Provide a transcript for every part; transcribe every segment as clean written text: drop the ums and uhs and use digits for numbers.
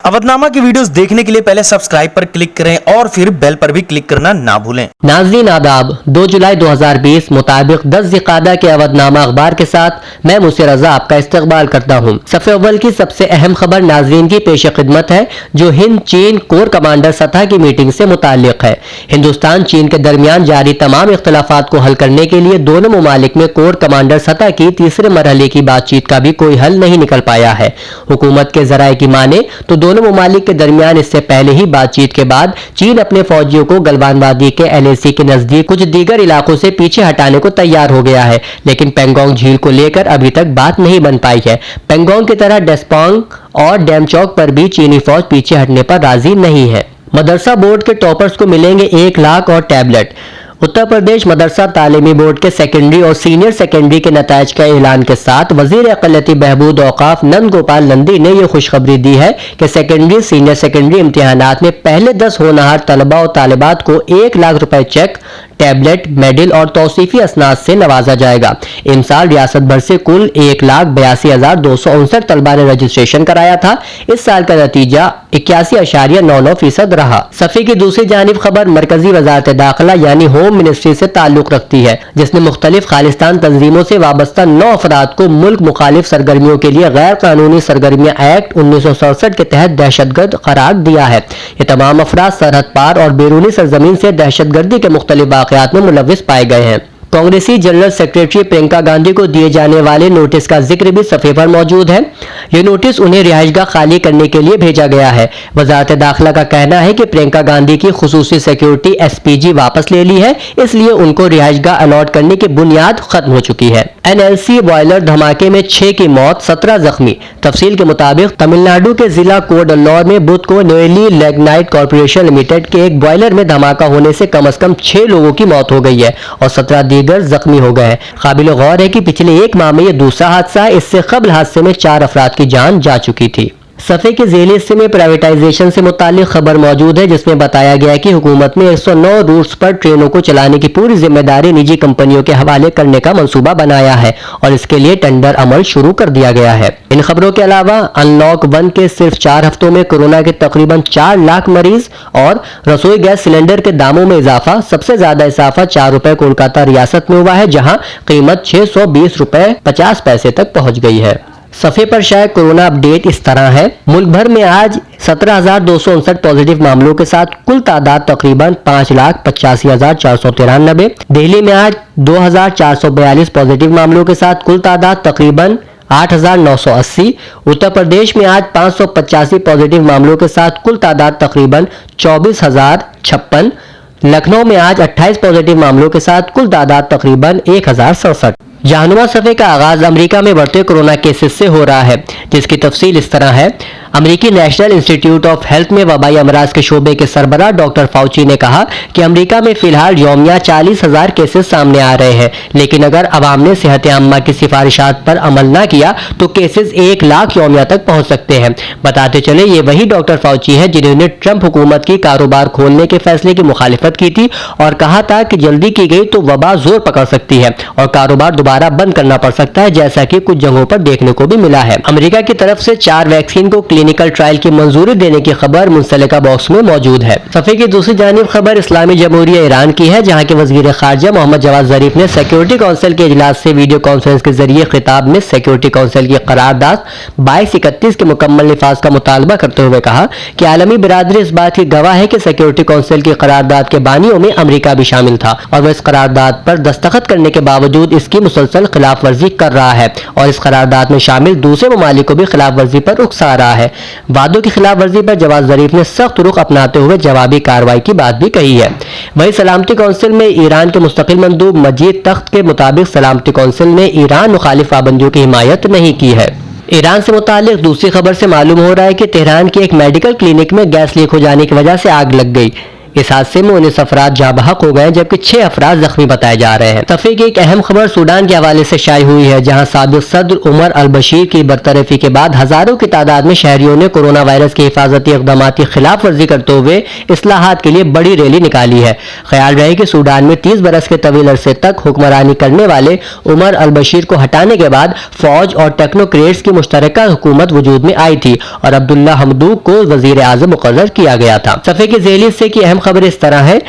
अवधनामा की वीडियोस देखने के लिए पहले सब्सक्राइब पर क्लिक करें और फिर बेल पर भी क्लिक करना ना भूलें। नाज़रीन आदाब, 2 जुलाई 2020 मुताबिक 10 ज़िक़ादा के अवधनामा अखबार के साथ मैं मुझसे रजा आपका इस्तकबाल करता हूँ। सफ़े अव्वल की सबसे अहम खबर नाज़रीन की पेश खिदमत है जो हिंद चीन कोर कमांडर सतह की मीटिंग से मुताल्लिक है। हिंदुस्तान चीन के दरमियान जारी तमाम इख्तलाफात को हल करने के लिए दोनों ममालिक में कोर कमांडर सतह की तीसरे मरहले की बातचीत का भी कोई हल नहीं निकल पाया है। हुकूमत के ज़राए की माने तो दोनों ममालिक के दरमियान इससे पहले ही बातचीत के बाद चीन अपने फौजियों को गलवान वादी के LAC के नजदीक कुछ दीगर इलाकों से पीछे हटाने को तैयार हो गया है, लेकिन पेंगोंग झील को लेकर अभी तक बात नहीं बन पाई है। पेंगोंग की तरह डेस्पोंग और डेमचौक पर भी चीनी फौज पीछे हटने पर राजी नहीं है। मदरसा बोर्ड के टॉपर्स को मिलेंगे 1 लाख और टैबलेट। उत्तर प्रदेश मदरसा तालीमी बोर्ड के सेकेंडरी और सीनियर सेकेंडरी के नताइज का ऐलान के साथ वजीर अक़लियती बहबूद औक़ाफ़ नंद गोपाल नंदी ने यह खुशखबरी दी है कि सेकेंडरी सीनियर सेकेंडरी इम्तिहानात में पहले 10 होनहार तलबा और तालिबात को 1 लाख रुपए चेक, टैबलेट, मेडल और तौसीफी असनाद से नवाजा जाएगा। इन साल रियासत भर से कुल 1,82,259 तलबा ने रजिस्ट्रेशन कराया था। इस साल का नतीजा 81.99% रहा। सफ़े की दूसरी जानिब खबर मरकजी वजारत दाखिला यानी होम मिनिस्ट्री से ताल्लुक रखती है, जिसने मुख्तलिफ खालिस्तान तंजीमों से वाबस्ता 9 अफराद को मुल्क मुखालिफ सरगर्मियों के लिए गैर कानूनी सरगर्मियां एक्ट 1967 के तहत दहशतगर्द करार दिया है। ये तमाम अफराद सरहद पार और बैरूनी सरजमीन से दहशतगर्दी के मुख्तलिफ वाक़यात में मुलव्विस पाए गए हैं। कांग्रेसी जनरल सेक्रेटरी प्रियंका गांधी को दिए जाने वाले नोटिस का जिक्र भी सफ़े पर मौजूद है। ये नोटिस उन्हें रिहाइशगाह खाली करने के लिए भेजा गया है। वजारत दाखिला का कहना है कि प्रियंका गांधी की खुसूसी सिक्योरिटी SPG वापस ले ली है, इसलिए उनको रिहाइशगाह अलॉट करने की बुनियाद खत्म हो चुकी है। NLC बॉयलर धमाके में 6 की मौत, 17 जख्मी। तफसील के मुताबिक तमिलनाडु के जिला कोडल्लौर में बुध को नोएली लिग्नाइट कॉर्पोरेशन लिमिटेड के एक बॉयलर में धमाका होने से कम 6 लोगों की मौत हो गई है और 17 दीगर जख्मी हो गए हैं। काबिल गौर है कि पिछले 1 माह में यह दूसरा हादसा है। इससे कबल हादसे में 4 अफराद की जान जा चुकी थी। सफ़े के ज़ेले हिस्से में प्राइवेटाइजेशन से मुताल्लिक खबर मौजूद है, जिसमें बताया गया है कि हुकूमत ने 109 रूट्स पर ट्रेनों को चलाने की पूरी जिम्मेदारी निजी कंपनियों के हवाले करने का मंसूबा बनाया है और इसके लिए टेंडर अमल शुरू कर दिया गया है। इन खबरों के अलावा अनलॉक 1 के सिर्फ 4 हफ्तों में कोरोना के तकरीबन 4 लाख मरीज और रसोई गैस सिलेंडर के दामों में इजाफा। सबसे ज्यादा इजाफा 4 रुपए कोलकाता रियासत में हुआ है, जहां कीमत 620 रुपए 50 पैसे तक पहुंच गई है। सफ़े पर शायद कोरोना अपडेट इस तरह है। मुल्क भर में आज 17,259 पॉजिटिव मामलों के साथ कुल तादाद तकरीबन 5,85,493। दिल्ली में आज 2,442 पॉजिटिव मामलों के साथ कुल तादाद तकरीबन 8,980। उत्तर प्रदेश में आज 585 पॉजिटिव मामलों के साथ कुल तादाद तकरीबन 24,056। लखनऊ में आज 28 पॉजिटिव मामलों के साथ कुल तादाद तकरीबन 1,067। जहानुमा सफ़े का आगाज अमेरिका में बढ़ते कोरोना केसेस से हो रहा है, जिसकी तफसील इस तरह है। अमेरिकी नेशनल इंस्टीट्यूट ऑफ हेल्थ में वबाई अमराज के शोबे के सरबराह डॉक्टर फाउची ने कहा कि अमेरिका में फिलहाल यौमिया 40,000 केसेस सामने आ रहे हैं, लेकिन अगर अवाम ने सेहत आम्मा की सिफारिशात पर अमल न किया तो केसेस 1 लाख यौमिया तक पहुंच सकते हैं। बताते चले ये वही डॉक्टर फाउची है जिन्होंने ट्रंप हुकूमत की कारोबार खोलने के फैसले की मुखालिफत की थी और कहा था कि जल्दी की गई तो वबा जोर पकड़ सकती है और कारोबार दोबारा बंद करना पड़ सकता है, जैसा कि कुछ जगहों पर देखने को भी मिला है। अमेरिका की तरफ से 4 वैक्सीन को क्लिनिकल ट्रायल की मंजूरी देने की खबर मुंसलिका बॉक्स में मौजूद है। सफ़े की दूसरी जानिब खबर इस्लामी जमहूरिया ईरान की है, जहां के वजीर खारजा मोहम्मद जवाद ज़रीफ ने सिक्योरिटी काउंसिल के इजलास से वीडियो कॉन्फ्रेंस के जरिए खिताब में सिक्योरिटी काउंसिल की करारदाद 2231 के मुकम्मल निफाज का मुतालबा करते हुए कहा कि आलमी बिरादरी इस बात की गवाह है कि सिक्योरिटी काउंसिल की करारदाद के बानियों में अमेरिका भी शामिल था और वह इस करारदाद पर दस्तखत करने के बावजूद इसकी मुसलसल खिलाफ वर्जी कर रहा है और इस करारदाद में शामिल दूसरे ममालिक को भी खिलाफ वर्जी पर उकसा रहा है। वादों की खिलाफ वर्जी पर जवाद ज़रीफ ने सख्त रुख अपनाते हुए जवाबी कार्रवाई की बात भी कही है। वहीं सलामती काउंसिल में ईरान के मुस्तकिल मंदूब मजीद तख्त के मुताबिक सलामती काउंसिल ने ईरान मुखालिफ पाबंदियों की हिमायत नहीं की है। ईरान से मुतालिक दूसरी खबर से मालूम हो रहा है कि तेहरान के एक मेडिकल क्लिनिक में गैस लीक हो जाने की वजह से आग लग गई। इस हादसे में 19 अफराद जाँ बहक हो गए जबकि 6 अफराद जख्मी बताए जा रहे हैं। सफ़े की एक अहम खबर सूडान के हवाले से शाये हुई है, जहाँ साबिक सदर उमर अल बशीर की बरतरफी के बाद हजारों की तादाद में शहरियों ने कोरोना वायरस के हिफाजती इक़दाम की खिलाफ वर्जी करते हुए इस्लाहात के लिए बड़ी रैली निकाली है। ख्याल रहे कि सूडान में 30 बरस के तवील अरसे तक हुक्मरानी करने वाले उमर अल बशीर को हटाने के बाद फौज और टेक्नोक्रेट्स की मुश्तरका हुकूमत वजूद में आई थी और अब्दुल्ला हमदूक को वजीर आज़म मुकर्रर किया गया था। सफ़े की ज़ेली हिस्से की अहम खबर इस तरह है।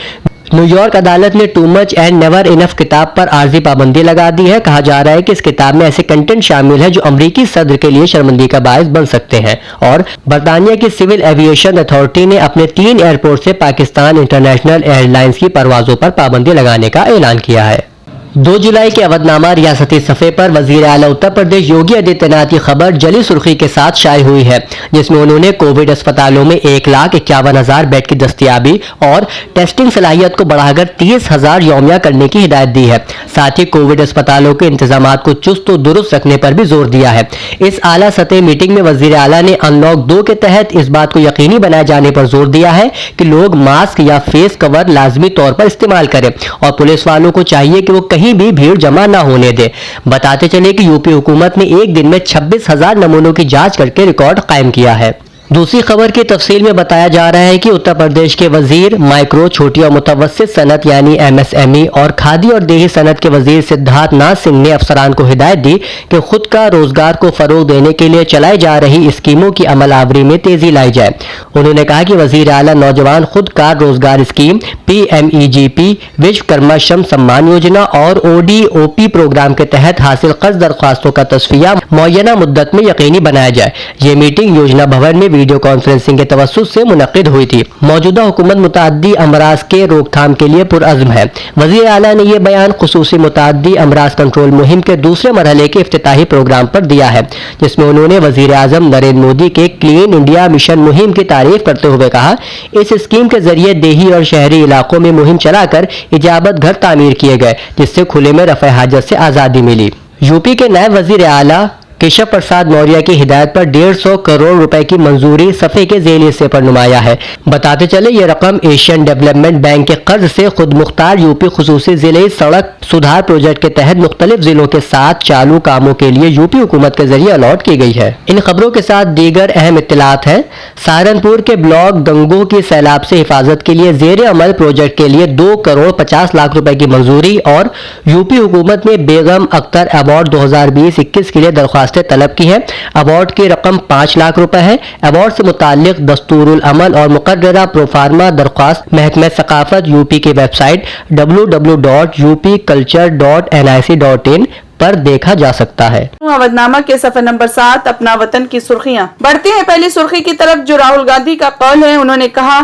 न्यूयॉर्क अदालत ने too much and never enough किताब पर आर्जी पाबंदी लगा दी है। कहा जा रहा है कि इस किताब में ऐसे कंटेंट शामिल है जो अमरीकी सदर के लिए शर्मिंदगी का बायस बन सकते हैं। और बरतानिया की सिविल एविएशन अथॉरिटी ने अपने 3 एयरपोर्ट से पाकिस्तान इंटरनेशनल एयरलाइंस की परवाजों पर पाबंदी लगाने का ऐलान किया है। 2 जुलाई के अवधनामा रियासती सफ़े पर वज़ीर आला उत्तर प्रदेश योगी आदित्यनाथ की खबर जली सुर्खी के साथ शाये हुई है, जिसमें उन्होंने कोविड अस्पतालों में 1,51,000 बेड की दस्तयाबी और टेस्टिंग सलाहियत को बढ़ाकर 30,000 यौमिया करने की हिदायत दी है। साथ ही कोविड अस्पतालों के इंतजामात को चुस्त और दुरुस्त रखने पर भी जोर दिया है। इस आला सतह मीटिंग में वज़ीर आला ने अनलॉक 2 के तहत इस बात को यकीनी बनाए जाने पर जोर दिया है कि लोग मास्क या फेस कवर लाजमी तौर पर इस्तेमाल करें और पुलिस वालों को चाहिए कि वो कहीं भी भीड़ जमा न होने दे। बताते चले कि यूपी हुकूमत ने एक दिन में 26,000 नमूनों की जांच करके रिकॉर्ड कायम किया है। दूसरी खबर की तफसील में बताया जा रहा है कि उत्तर प्रदेश के वजीर माइक्रो, छोटी और मुतवस्सित सनत यानी MSME और खादी और देही सनत के वजीर सिद्धार्थ नाथ सिंह ने अफसरान को हिदायत दी कि खुद का रोजगार को फरोग देने के लिए चलाई जा रही स्कीमों की अमल आवरी में तेजी लाई जाए। उन्होंने कहा कि वजीर आला नौजवान खुद कार रोजगार स्कीम, PMEGP, विश्वकर्मा श्रम सम्मान योजना और ODOP प्रोग्राम के तहत हासिल कर्ज दरख्वास्तों का तस्फिया मुअय्यना मुद्दत में यकीनी बनाया जाए। ये मीटिंग योजना भवन में वीडियो कॉन्फ्रेंसिंग के तवस्सुत से मुनक्किद हुई थी। मौजूदा हुकूमत मुताद्दी अमराज के रोकथाम के लिए पुरअज़्म है। वज़ीर आला ने यह बयान खुसूसी मुताद्दी अमराज कंट्रोल मुहिम के दूसरे मरहले के इफ्तिताही प्रोग्राम पर दिया है, जिसमें उन्होंने वज़ीर आज़म नरेंद्र मोदी के क्लीन इंडिया मिशन मुहिम की तारीफ करते हुए कहा, इस स्कीम के जरिए देही और शहरी इलाकों में मुहिम चलाकर इजाबत घर तामीर किए गए, जिससे खुले में रफ़े हाजत से आज़ादी मिली। यूपी के नायब वज़ीर आला केशव प्रसाद मौर्य की हिदायत पर 150 करोड़ रुपए की मंजूरी सफ़े के ज़ेली हिस्से पर नुमाया है। बताते चले ये रकम एशियन डेवलपमेंट बैंक के कर्ज से खुद मुख्तार यूपी खुसूसी ज़िले सड़क सुधार प्रोजेक्ट के तहत मुख्तलिफ जिलों के साथ चालू कामों के लिए यूपी हुकूमत के जरिए अलॉट की गई है। इन खबरों के साथ दीगर अहम इत्तलात है। सहारनपुर के ब्लॉक गंगोह की सैलाब से हिफाजत के लिए ज़ेर अमल प्रोजेक्ट के लिए 2 करोड़ 50 लाख रुपए की मंजूरी और यूपी हुकूमत ने बेगम अख्तर अवार्ड 2020-21 के लिए दरख्वास्त तलब की है। अवार्ड की रकम 5 लाख रुपए है। अवार्ड से मुताल्लिक दस्तूरुल अमल और मुकर्ररा प्रोफार्मा दरख्वास्त महकमा सकाफत यूपी की वेबसाइट www.upculture.nic.in पर देखा जा सकता है। अवधनामा के सफर नंबर 7 अपना वतन की सुर्खियां बढ़ती हैं पहली सुर्खी की तरफ, जो राहुल गांधी का कौल है। उन्होंने कहा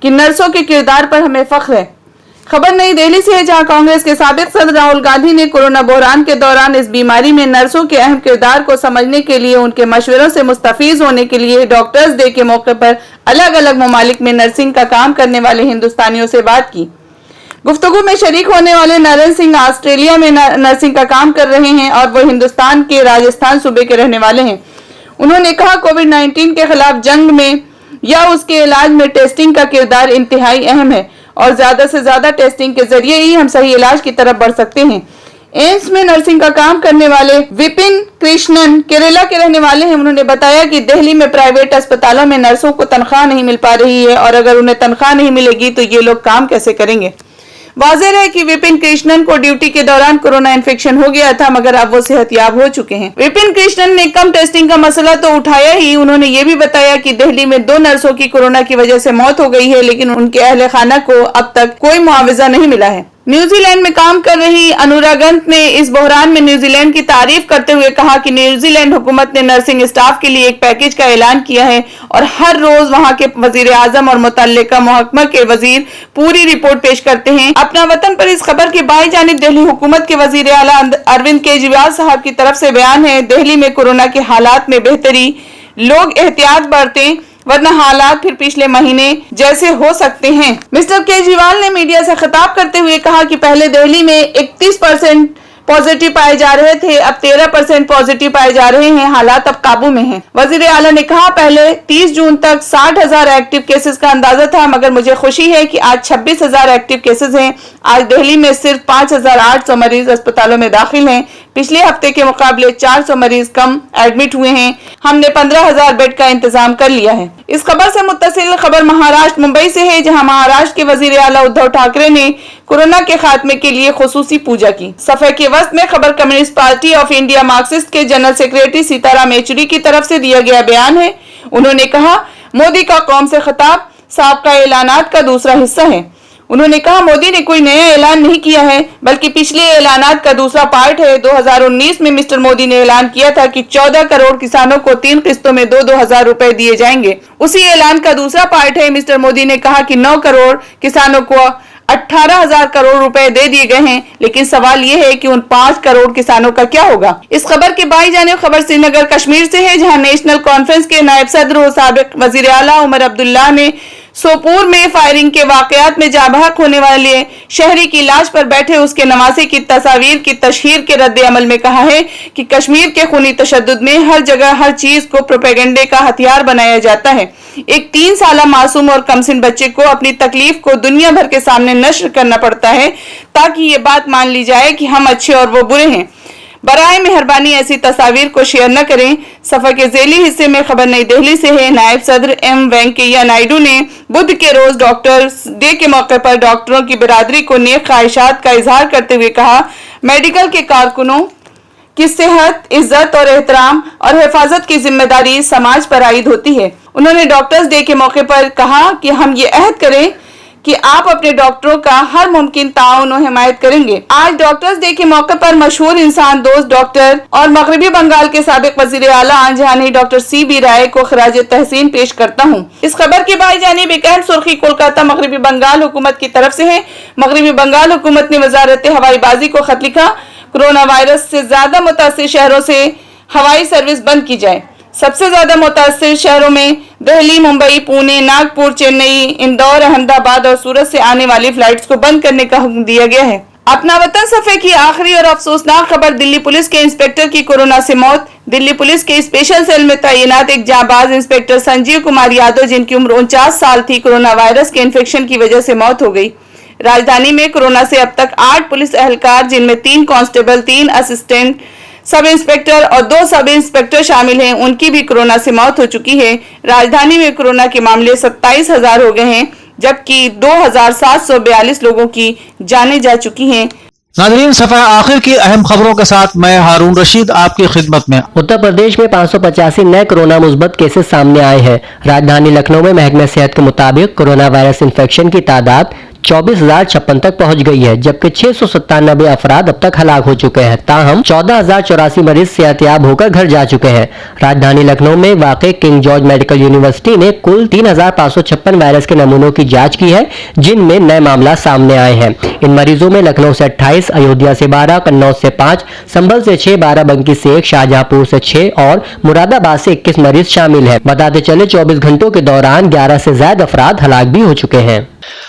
कि नर्सों के किरदार पर हमें फख्र है। खबर नई दिल्ली से है, जहां कांग्रेस के साबिक सदर राहुल गांधी ने कोरोना बहरान के दौरान इस बीमारी में नर्सों के अहम किरदार को समझने के लिए उनके मशवरों से मुस्तफीज होने के लिए डॉक्टर्स डे के मौके पर अलग अलग ममालिक में नर्सिंग का काम करने वाले हिंदुस्तानियों से बात की। गुफ्तगू में शरीक होने वाले नरेंद्र सिंह ऑस्ट्रेलिया में नर्सिंग का काम कर रहे हैं और वो हिंदुस्तान के राजस्थान सूबे के रहने वाले हैं। उन्होंने कहा, कोविड-19 के खिलाफ जंग में या उसके इलाज में टेस्टिंग का किरदार इंतहाई अहम है और ज्यादा से ज्यादा टेस्टिंग के जरिए ही हम सही इलाज की तरफ बढ़ सकते हैं। एम्स में नर्सिंग का काम करने वाले विपिन कृष्णन केरला के रहने वाले हैं। उन्होंने बताया कि दिल्ली में प्राइवेट अस्पतालों में नर्सों को तनख्वाह नहीं मिल पा रही है और अगर उन्हें तनख्वाह नहीं मिलेगी तो ये लोग काम कैसे करेंगे। वाज़ेह है कि विपिन कृष्णन को ड्यूटी के दौरान कोरोना इन्फेक्शन हो गया था, मगर अब वो सेहतयाब हो चुके हैं। विपिन कृष्णन ने कम टेस्टिंग का मसला तो उठाया ही, उन्होंने ये भी बताया कि दिल्ली में 2 नर्सों की कोरोना की वजह से मौत हो गई है, लेकिन उनके अहले खाना को अब तक कोई मुआवजा नहीं मिला है। न्यूजीलैंड में काम कर रही अनुरागंत ने इस बहरान में न्यूजीलैंड की तारीफ करते हुए कहा कि न्यूजीलैंड हुकूमत ने नर्सिंग स्टाफ के लिए एक पैकेज का ऐलान किया है और हर रोज वहां के वजीर आजम और मुतल्लिका महकमा के वजीर पूरी रिपोर्ट पेश करते हैं। अपना वतन पर इस खबर की बाई जानिब दिल्ली हुकूमत के वजीर आला अरविंद केजरीवाल साहब की तरफ से बयान है, दिल्ली में कोरोना के हालात में बेहतरी, लोग एहतियात बरतें वरना हालात फिर पिछले महीने जैसे हो सकते हैं। मिस्टर केजरीवाल ने मीडिया से खिताब करते हुए कहा कि पहले दिल्ली में 31% पॉजिटिव पाए जा रहे थे, अब 13% पॉजिटिव पाए जा रहे हैं। हालात अब काबू में हैं। वजीर आला ने कहा, पहले 30 जून तक 60,000 एक्टिव केसेस का अंदाजा था, मगर मुझे खुशी है कि आज 26,000 एक्टिव केसेस हैं। आज दिल्ली में सिर्फ 5,800 मरीज अस्पतालों में दाखिल हैं। पिछले हफ्ते के मुकाबले 400 मरीज कम एडमिट हुए हैं। हमने 15,000 बेड का इंतजाम कर लिया है। इस खबर से मुत्तसिल खबर महाराष्ट्र मुंबई से है, जहां महाराष्ट्र के वजीर आला उद्धव ठाकरे ने कोरोना के खात्मे के लिए खुसूसी पूजा की। सफे के वस्त में खबर communist party of India Marxist के जनरल सेक्रेटरी सीताराम येचुरी की तरफ से दिया गया बयान है। उन्होंने कहा, मोदी का कौम से खिताब साबका ऐलानात का दूसरा हिस्सा है। उन्होंने कहा, मोदी ने कोई नया ऐलान नहीं किया है, बल्कि पिछले ऐलानात का दूसरा पार्ट है। 2019 में मिस्टर मोदी ने ऐलान किया था कि 14 करोड़ किसानों को 3 किस्तों में 2-2 हजार रुपए दिए जाएंगे। उसी ऐलान का दूसरा पार्ट है। मिस्टर मोदी ने कहा कि 9 करोड़ किसानों को 18,000 करोड़ रुपए दे दिए गए हैं, लेकिन सवाल यह है कि उन 5 करोड़ किसानों का क्या होगा। इस खबर के बाई जानिब खबर श्रीनगर कश्मीर से है, जहां नेशनल कॉन्फ्रेंस के नायब सदर और साबिक वजीर आला उमर अब्दुल्ला ने सोपोर में फायरिंग के वाकयात में जाबहक होने वाले शहरी की लाश पर बैठे उसके नवासे की तस्वीर की तशहीर के रद्द अमल में कहा है कि कश्मीर के खूनी तशद्दुद में हर जगह हर चीज को प्रोपेगेंडे का हथियार बनाया जाता है। एक 3 साल मासूम और कमसिन बच्चे को अपनी तकलीफ को दुनिया भर के सामने नश्र करना पड़ता है ताकि ये बात मान ली जाए कि हम अच्छे और वो बुरे हैं। बराए मेहरबानी ऐसी तस्वीर को शेयर न करें। सफर के ज़ेली हिस्से में खबर नई दिल्ली से है। नायब सदर एम वेंकैया नायडू ने बुध के रोज डॉक्टर्स डे के मौके पर डॉक्टरों की बिरादरी को नेक ख्वाहिशात का इजहार करते हुए कहा, मेडिकल के कारकुनों की सेहत, इज्जत और एहतराम और हिफाजत की जिम्मेदारी समाज पर आयद होती है। उन्होंने डॉक्टर्स डे के मौके पर कहा कि हम ये अहद करें कि आप अपने डॉक्टरों का हर मुमकिन ताउन और हिमायत करेंगे। आज डॉक्टर्स डे के मौके पर मशहूर इंसान दोस्त डॉक्टर और मगरबी बंगाल के साबिक वजीर आला आंजहानी डॉक्टर CB राय को खराज तहसीन पेश करता हूँ। इस खबर की बाई जानिब एक अहम सुर्खी कोलकाता मगरबी बंगाल हुकूमत की तरफ से है। मगरबी बंगाल हुकूमत ने वजारत हवाई बाजी को खत लिखा, कोरोना वायरस से ज्यादा मुतासिर शहरों से हवाई सर्विस बंद की जाए। सबसे ज्यादा मुतासिर शहरों में दिल्ली, मुंबई, पुणे, नागपुर, चेन्नई, इंदौर, अहमदाबाद और सूरत से आने वाली फ्लाइट्स को बंद करने का हुक्म दिया गया है। अपना वतन सफे की आखिरी और अफसोसनाक खबर, दिल्ली पुलिस के इंस्पेक्टर की कोरोना से मौत। दिल्ली पुलिस के स्पेशल सेल में तैनात एक जांबाज इंस्पेक्टर संजीव कुमार यादव, जिनकी उम्र 49 साल थी, कोरोना वायरस के इन्फेक्शन की वजह से मौत हो गई। राजधानी में कोरोना से अब तक 8 पुलिस एहलकार, जिनमें 3 कांस्टेबल, 3 असिस्टेंट सब इंस्पेक्टर और 2 सब इंस्पेक्टर शामिल हैं, उनकी भी कोरोना से मौत हो चुकी है। राजधानी में कोरोना के मामले 27,000 हो गए हैं, जबकि 2,742 लोगों की जानें जा चुकी हैं। नाज़रीन, सफ़ा आखिर की अहम खबरों के साथ मैं हारून रशीद आपकी खिदमत में। उत्तर प्रदेश में 585 नए कोरोना मुस्बत केसेस सामने आए हैं। राजधानी लखनऊ में महकमे सेहत के मुताबिक कोरोना वायरस इन्फेक्शन की तादाद 24,056 तक पहुंच गई है, जबकि 697 अफराद अब तक हलाक हो चुके हैं। ताहम 14,084 मरीज सेहतयाब होकर घर जा चुके हैं। राजधानी लखनऊ में वाक़ किंग जॉर्ज मेडिकल यूनिवर्सिटी ने कुल 3,556 वायरस के नमूनों की जांच की है, जिनमें नए मामला सामने आए हैं। इन मरीजों में लखनऊ से 28, अयोध्या से 12, कन्नौज से 5, संभल से 6, बाराबंकी से 1, शाहजहांपुर से 6 और मुरादाबाद से 21 मरीज शामिल है। बताते चले 24 घंटों के दौरान 11 से ज्यादा अफराद हलाक भी हो चुके हैं।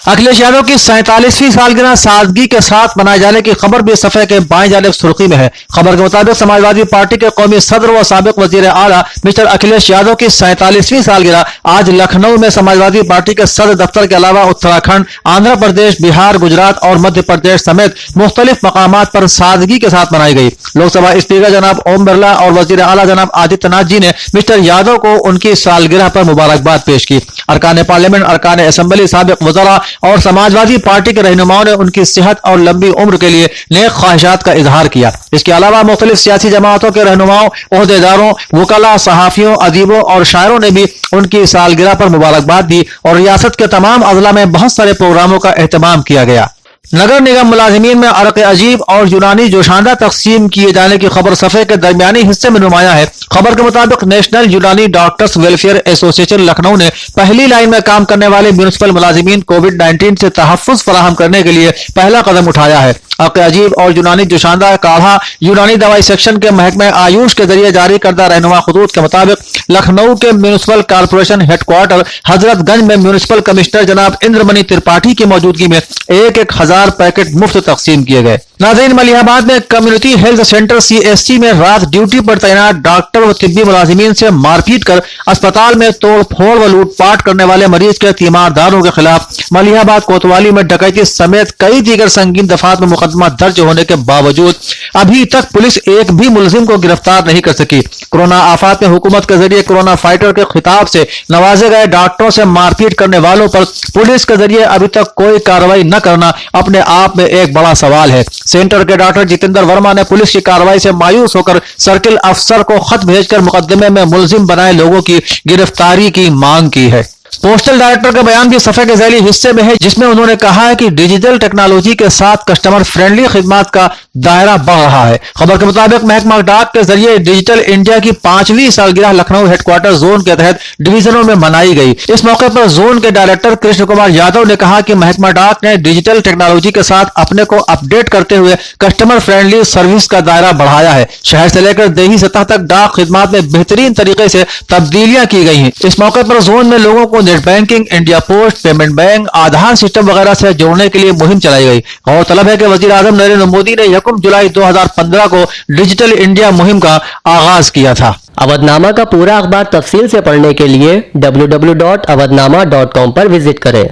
अखिलेश यादव की 47वीं सालगिरह सादगी के साथ मनाए जाने की खबर भी सफ़े के बाएं जानिब सुर्खी में है। खबर के मुताबिक समाजवादी पार्टी के कौमी सदर व साबिक वजीर आला मिस्टर अखिलेश यादव की 47वीं सालगिरह आज लखनऊ में समाजवादी पार्टी के सदर दफ्तर के अलावा उत्तराखंड, आंध्र प्रदेश, बिहार, गुजरात और मध्य प्रदेश समेत मुख्तलिफ मकामात पर सादगी के साथ मनाई गई। लोकसभा स्पीकर जनाब ओम बिरला और वजीर आला जनाब आदित्यनाथ जी ने मिस्टर यादव को उनकी सालगिरह पर मुबारकबाद पेश की। अरकान पार्लियामेंट, अरकान असम्बली, साबिक वज़रा और समाजवादी पार्टी के रहनुमाओं ने उनकी सेहत और लंबी उम्र के लिए नेक ख्वाहिशात का इजहार किया। इसके अलावा मुख्तलिफ सियासी जमातों के रहनुमाओं, ओहदेदारों, वकला, सहाफियों, अदीबों और शायरों ने भी उनकी सालगिरह पर मुबारकबाद दी और रियासत के तमाम अजला में बहुत सारे प्रोग्रामों का एहतमाम किया गया। नगर निगम मुलाजिमीन में अरक़ अजीब और यूनानी जोशांदा तकसीम किए जाने की खबर सफ़े के दरमियानी हिस्से में नुमाया है। खबर के मुताबिक नेशनल यूनानी डॉक्टर्स वेलफेयर एसोसिएशन लखनऊ ने पहली लाइन में काम करने वाले म्यूनिसिपल मुलाजिमीन कोविड-19 से तहफ़्फ़ुज़ फराहम करने के लिए पहला कदम उठाया है। अरक़ अजीब और यूनानी जोशांदा काढ़ा यूनानी दवाई सेक्शन के महकमे आयुष के जरिए जारी करदा रहनुमा खतूत के मुताबिक लखनऊ के म्यूनिसिपल कॉर्पोरेशन हेडक्वार्टर हजरतगंज में म्यूनिसिपल कमिश्नर जनाब इंद्रमणि त्रिपाठी की मौजूदगी में 1,000 पैकेट मुफ्त तकसीम किए गए। नाज़रीन, मलिहाबाद में कम्युनिटी हेल्थ सेंटर CHC में रात ड्यूटी पर तैनात डॉक्टर व तिब्बी मुलाजिमीन से मारपीट कर अस्पताल में तोड़ फोड़ व लूटपाट करने वाले मरीज के तीमारदारों के खिलाफ मलिहाबाद कोतवाली में डकैती समेत कई दीगर संगीन दफात में मुकदमा दर्ज होने के बावजूद अभी तक पुलिस एक भी मुलजिम को गिरफ्तार नहीं कर सकी। कोरोना आफात में हुकूमत के जरिए कोरोना फाइटर के खिताब से नवाजे गए डॉक्टरों से मारपीट करने वालों पर पुलिस के जरिए अभी तक कोई कार्रवाई न करना अपने आप में एक बड़ा सवाल है। सेंटर के डॉक्टर जितेंद्र वर्मा ने पुलिस की कार्रवाई से मायूस होकर सर्किल अफसर को खत भेजकर मुकदमे में मुलजिम बनाए लोगों की गिरफ्तारी की मांग की है। पोस्टल डायरेक्टर का बयान भी सफे के ज़ैली हिस्से में है, जिसमें उन्होंने कहा है कि डिजिटल टेक्नोलॉजी के साथ कस्टमर फ्रेंडली खिदमत का दायरा बढ़ रहा है। खबर के मुताबिक महकमा डाक के जरिए डिजिटल इंडिया की 5वीं सालगिरह लखनऊ हेडक्वार्टर जोन के तहत डिवीजनों में मनाई गई। इस मौके पर जोन के डायरेक्टर कृष्ण कुमार यादव ने कहा कि महकमा डाक ने डिजिटल टेक्नोलॉजी के साथ अपने को अपडेट करते हुए कस्टमर फ्रेंडली सर्विस का दायरा बढ़ाया है। शहर से लेकर देही सतह तक डाक खिदमत में बेहतरीन तरीके से तब्दीलियां की गई हैं। इस मौके पर जोन में लोगों को net banking, India post payment bank, Aadhaar system वगैरह से जोड़ने के लिए मुहिम चलाई गई। गौरतलब है कि वजीर आजम नरेंद्र मोदी ने 1 जुलाई 2015 को डिजिटल इंडिया मुहिम का आगाज किया था। अवधनामा का पूरा अखबार तफसील से पढ़ने के लिए www.awadnama.com पर विजिट करें।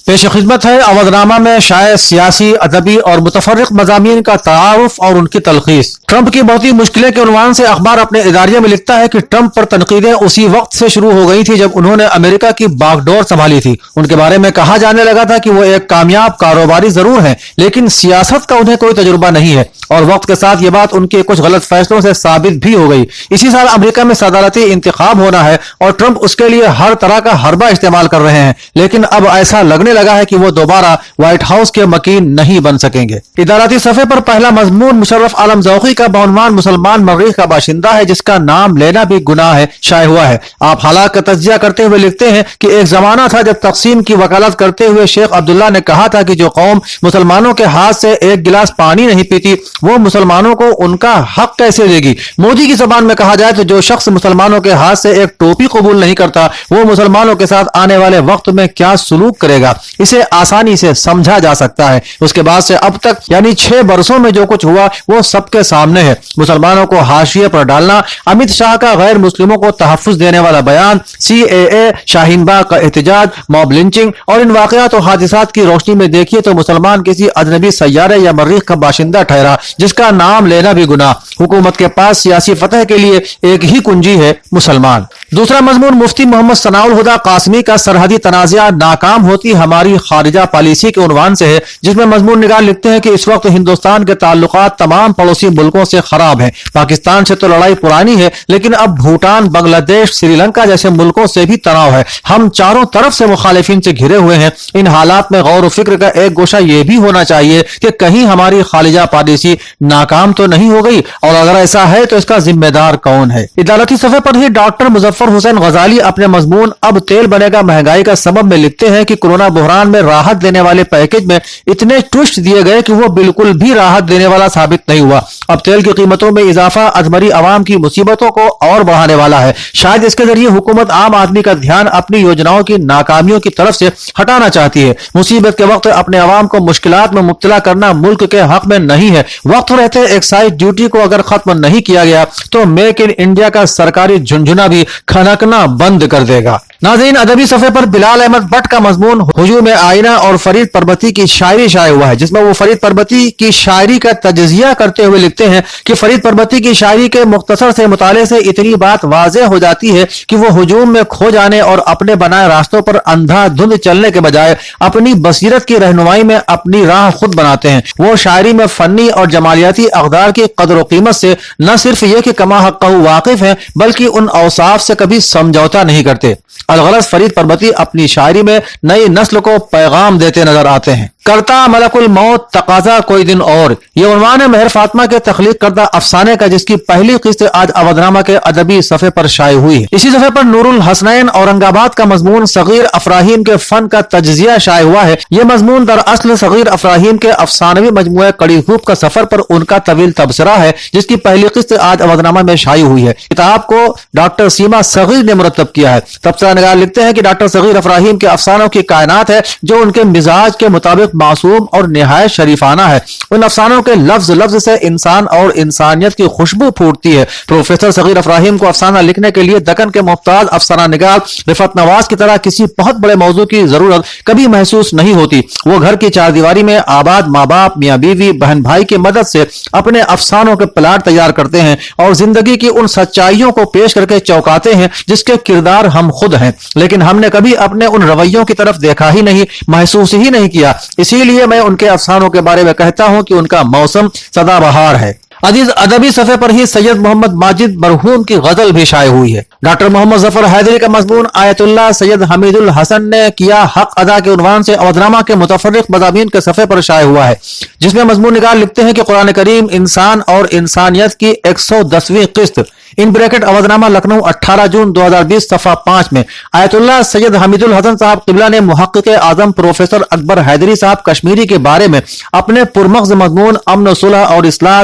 पेश खिदमत है अवधनामा में शायद सियासी, अदबी और मुतफर्रिक मज़ामीन का तारुफ और उनकी तलखीस। ट्रंप की बहुत ही मुश्किलें के उन्वान से अखबार अपने इदारिये में लिखता है कि ट्रंप पर तनकीदें उसी वक्त से शुरू हो गई थी जब उन्होंने अमेरिका की बागडोर संभाली थी। उनके बारे में कहा जाने लगा था कि वो एक कामयाब कारोबारी जरूर हैं, लेकिन सियासत का उन्हें कोई तजुर्बा नहीं है। और वक्त के साथ ये बात उनके कुछ गलत फैसलों से साबित भी हो गई। इसी साल अमेरिका में सदारती इंतखाब होना है और ट्रंप उसके लिए हर तरह का हरबा इस्तेमाल कर रहे हैं, लेकिन अब ऐसा लगने लगा है कि वो दोबारा व्हाइट हाउस के मकीन नहीं बन सकेंगे। इदारती सफे पर पहला मजमून मुशर्रफ आलम ज़ौकी का बउनवान मुसलमान मरीख का बाशिंदा है जिसका नाम लेना भी गुनाह है शाये हुआ है। आप हालात का तज्जिया करते हुए लिखते हैं कि एक जमाना था जब तकसीम की वकालत करते हुए शेख अब्दुल्ला ने कहा था कि जो कौम मुसलमानों के हाथ से एक गिलास पानी नहीं पीती वो मुसलमानों को उनका हक कैसे देगी। मोदी की जबान में कहा जाए तो जो शख्स मुसलमानों के हाथ से एक टोपी कबूल नहीं करता वो मुसलमानों के साथ आने वाले वक्त में क्या सुलूक करेगा, इसे आसानी से समझा जा सकता है। उसके बाद से अब तक यानी 6 बरसों में जो कुछ हुआ वो सबके सामने है। मुसलमानों को हाशिए पर डालना, अमित शाह का गैर मुस्लिमों को तहफ्फुज देने वाला बयान, CAA, शाहीन बाग का एहतजाज, मॉब लिंचिंग और इन वाकयात और हादिसात की रोशनी में देखिए तो मुसलमान किसी अजनबी सैयारे या मरीख का बाशिंदा ठहरा जिसका नाम लेना भी गुनाह। हुकूमत के पास सियासी फतह के लिए एक ही कुंजी है, मुसलमान। दूसरा मजमून मुफ्ती मोहम्मद सनाउल हुदा कासमी का सरहदी तनाज़ा नाकाम होती हमारी खारिजा पॉलिसी के उन्वान से है, जिसमें मजमून निगार लिखते हैं कि इस वक्त हिंदुस्तान के ताल्लुकात तमाम पड़ोसी मुल्कों से खराब हैं। पाकिस्तान से तो लड़ाई पुरानी है, लेकिन अब भूटान, बांग्लादेश, श्रीलंका जैसे मुल्कों से भी तनाव है। हम चारों तरफ से मुखालिफिन से घिरे हुए हैं। इन हालात में गौर फिक्र का एक गोशा यह भी होना चाहिए कि कहीं हमारी खालिजा पॉलिसी नाकाम तो नहीं हो गई, और अगर ऐसा है तो इसका जिम्मेदार कौन है। इदालती सफे पर ही डॉक्टर मुजफ्फर हुसैन गजाली अपने मजमून अब तेल बनेगा महंगाई का सबब में लिखते हैं कि कोरोना बुहरान में राहत देने वाले पैकेज में इतने ट्विस्ट दिए गए कि वो बिल्कुल भी राहत देने वाला साबित नहीं हुआ। अब तेल की कीमतों में इजाफा अजमरी आवाम की मुसीबतों को और बढ़ाने वाला है। शायद इसके जरिए हुकूमत आम आदमी का ध्यान अपनी योजनाओं की नाकामियों की तरफ से हटाना चाहती है। मुसीबत के वक्त अपने आवाम को मुश्किलात में मुब्तला करना मुल्क के हक में नहीं है। वक्त रहते एक्साइज ड्यूटी को अगर खत्म नहीं किया गया तो मेक इन इंडिया का सरकारी झुनझुना भी खनकना बंद कर देगा। नाज़रीन, अदबी सफे पर बिलाल अहमद भट्ट का मजमून हुजूम आईना और फरीद परबती की शायरी शाये हुआ है, जिसमें वो फरीद परबती की शायरी का तजजिया करते हुए लिखते हैं कि फरीद परबती की शायरी के मुख्तसर से मुताले से इतनी बात वाज़ेह हो जाती है कि वो हुजूम में खो जाने और अपने बनाए रास्तों पर अंधाधुंध चलने के बजाय अपनी बसीरत की रहनुमाई में अपनी राह खुद बनाते हैं। वो शायरी में फन्नी और जमालियाती अक़दार की कदर कीमत से न सिर्फ ये कि कमा हक़्क़हू वाकिफ हैं, बल्कि उन औसाफ से कभी समझौता नहीं करते। अलगरज फरीद परबती अपनी शायरी में नई नस्ल को पैगाम देते नजर आते हैं। करता मलकुल मौत तकाजा कोई दिन और, ये उन्वान है महर फातिमा के तख्लीक करदा अफसाने का, जिसकी पहली किस्त आज अवधनामा के अदबी सफे पर शाये हुई है। इसी सफे पर नूरुल हसनैन औरंगाबाद का मजमून सगीर अफराहीम के फन का तज्जिया शाये हुआ है। ये मजमून दरअसल सगीर अफराहीम के अफसानवी मजमूए कड़ी खूब का सफर पर उनका तवील तबसरा है, जिसकी पहली किस्त आज अवधनामा में शाये हुई है। किताब को डॉक्टर सीमा सगीर ने मुरतब किया है। तबसरा निगार लिखते हैं कि डॉक्टर सगीर अफराहीम के अफसानों की कायनात है जो उनके मिजाज के मुताबिक मासूम और निहायत शरीफाना है। उन अफसानों के लफ्ज लफ्ज से इंसान और इंसानियत की खुशबू फूटती है। प्रोफेसर सगीर अफराहीम को अफसाना लिखने के लिए दक्कन के मुफ्ताज अफसाना निगार रिफत नवाज की तरह किसी बहुत बड़े मौजू की जरूरत कभी महसूस नहीं होती। वो घर की चारदीवारी में आबाद माँ बाप, मियाँ बीवी, बहन भाई की मदद से अपने अफसानों के प्लाट तैयार करते हैं और जिंदगी की उन सच्चाइयों को पेश करके चौंकाते हैं जिसके किरदार हम खुद हैं, लेकिन हमने कभी अपने उन रवैयों की तरफ देखा ही नहीं, महसूस ही नहीं किया। इसीलिए मैं उनके अफसानों के बारे में कहता हूं कि उनका मौसम सदाबहार है। अजीज अदबी सफ़े पर ही सैयद मोहम्मद माजिद मरहूम की गजल भी शाये हुई है। डॉक्टर मोहम्मद जफर हैदरी का मजमून आयतुल्लाह सैयद हमीदुल हसन ने किया हक अदा के उन्वान से अवधनामा के मुतफर्रिक मज़ामीन के सफ़े पर शाये हुआ है, जिसमें मजमून निगार लिखते हैं कि कुरान करीम इंसान और इंसानियत की 110वीं किस्त इन ब्रैकेट अवधनामा लखनऊ 18 जून 2020 सफ़ा 5 में आयतुल्लाह सैयद हमीदुल हसन साहब क़िबला ने मुहक्किक आज़म प्रोफेसर अकबर हैदरी साहब कश्मीरी के बारे में अपने पुरमग़्ज़ मजमून अमन सुलह और इस्लाह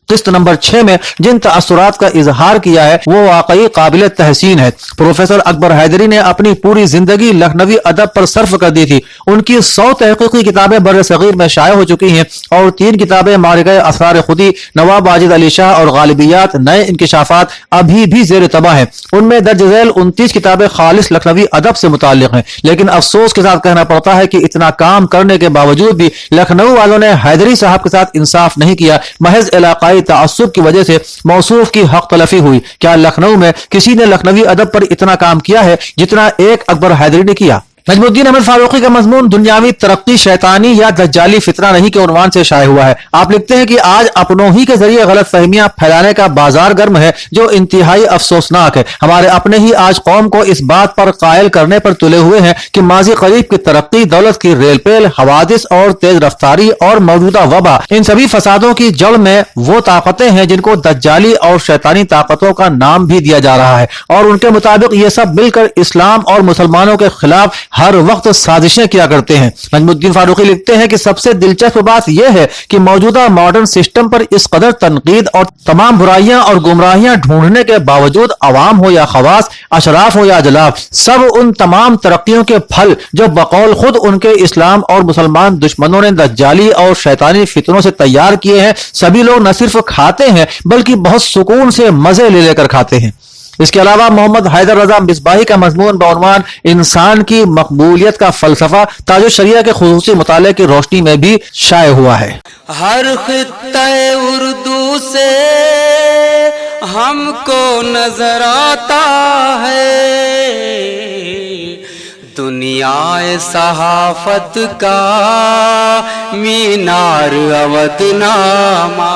किस्त नंबर 6 में जिन तअस्सुरात का इजहार किया है वो वाकई काबिल तहसीन है। प्रोफेसर अकबर हैदरी ने अपनी पूरी जिंदगी लखनवी अदब पर सर्फ कर दी थी। उनकी 100 तहकीकी किताबें बर सगीर में शाये हो चुकी हैं और 3 किताबें मारिगए असरार खुदी, नवाब वाजिद अली शाह और गालिबियात नए इंकिशाफात अभी भी जेर तबाह हैं। उनमें दर्ज झैल 29 किताबें खालिस लखनवी अदब से मुताल्लिक हैं, लेकिन अफसोस के साथ कहना पड़ता है कि इतना काम करने के बावजूद भी लखनऊ वालों ने हैदरी साहब के साथ इंसाफ नहीं किया। महज इलाकाई तअस्सुब की वजह से मौसूफ की हक तलफी हुई। क्या लखनऊ में किसी ने लखनवी अदब पर इतना काम किया है जितना एक अकबर हैदरी ने किया? नजमुद्दीन अहमद फारूकी का मजमून दुनियावी तरक्की शैतानी या दज्जाली फितना नहीं के उन्वान से शाये हुआ है। आप लिखते हैं कि आज अपनों ही के जरिए गलत फहमियां फैलाने का बाजार गर्म है जो इंतहाई अफसोसनाक है। हमारे अपने ही आज कौम को इस बात पर कायल करने पर तुले हुए हैं कि माजी करीब की तरक्की, दौलत की रेलपेल, हवादिस और तेज रफ्तारी और मौजूदा वबा, इन सभी फसादों की जड़ में वो ताकतें हैं जिनको दज्जाली और शैतानी ताकतों का नाम भी दिया जा रहा है और उनके मुताबिक ये सब मिलकर इस्लाम और मुसलमानों के खिलाफ हर वक्त साजिशें किया करते हैं। नजमुद्दीन फारूकी लिखते हैं कि सबसे दिलचस्प बात यह है कि मौजूदा मॉडर्न सिस्टम पर इस कदर तनकीद और तमाम बुराइयां और गुमराहियां ढूंढने के बावजूद अवाम हो या खवास, अशराफ हो या अजलाफ, सब उन तमाम तरक्कियों के फल जो बकौल खुद उनके इस्लाम और मुसलमान दुश्मनों ने दज्जाली और शैतानी फितनों से तैयार किए हैं, सभी लोग न सिर्फ खाते हैं बल्कि बहुत सुकून से मजे ले लेकर खाते हैं। इसके अलावा मोहम्मद हैदर रजा मिसबाही का मजमून बउनवान इंसान की मकबूलियत का फलसफा ताजो शरिया के खुसूसी मुताले की रोशनी में भी शाये हुआ है। हर खित्ते उर्दू से हमको नजर आता है दुनियाए सहाफत का मीनार अवधनामा।